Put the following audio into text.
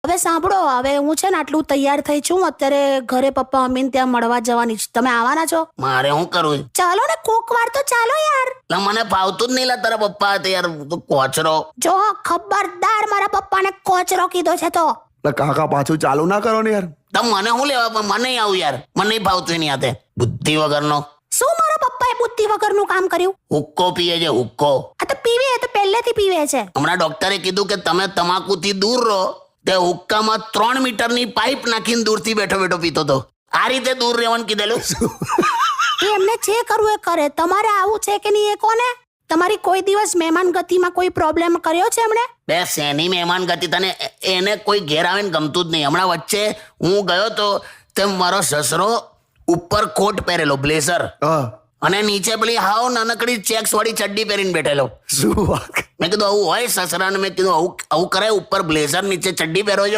હવે સાંભળો, હવે હું છે ને આટલું તૈયાર થઈ છું, અત્યારે ઘરે પપ્પા મમ્મીને ત્યાં મળવા જવાની છું. તમે આવવાના છો? મારે શું કરવું? ચાલો ને, કોક વાર તો ચાલો યાર. લા, મને ફાવતું જ નહીં લા તારા પપ્પા હાથે યાર, તું કોચરો. જો ખબરદાર, મારા પપ્પાને કોચરો કીધો છે તો. કાકા પાછું ચાલુ ના કરો ને યાર. તો મને શું લેવા, પણ મને નહીં આવું યાર, મને નહીં ફાવતું એની હાથે. બુદ્ધિ વગરનો. શું મારા પપ્પાએ બુદ્ધિ વગરનું કામ કર્યું? હુક્કો પીએ છે, હુક્કો. આ તો પીવે, એ તો પહેલેથી પીવે છે. હમણાં ડોક્ટરે કીધું કે તમે તમાકુથી દૂર રહો. તે હુક્કામાં 3 મીટરની પાઇપ નાખીને દૂરથી બેઠો બેઠો પીતો હતો. આ રીતે દૂર રહેવાનું કીધેલું. એ એમને જે કરવું એ કરે. તમારે આવું છે કે નહીં એ કોને? તમારી કોઈ દિવસ મહેમાન ગતિમાં કોઈ પ્રોબ્લેમ કર્યો છે એમણે? બે શેની મહેમાન ગતિ, તને એને કોઈ ઘેર આવે ને ગમતું જ નહીં. હમણાં વચ્ચે હું ગયો તો તેમ મારો સસરો ઉપર કોટ પહેરેલો, બ્લેઝર, હા, અને નીચે પેલી હાવ નાનકડી ચેક્સ વાળી ચડ્ડી પહેરીને બેઠેલો. શું વાત? મેં કીધું આવું હોય સસરાને? મેં કીધું આવું કરે? ઉપર બ્લેઝર, નીચે ચડ્ડી પહેરો છો?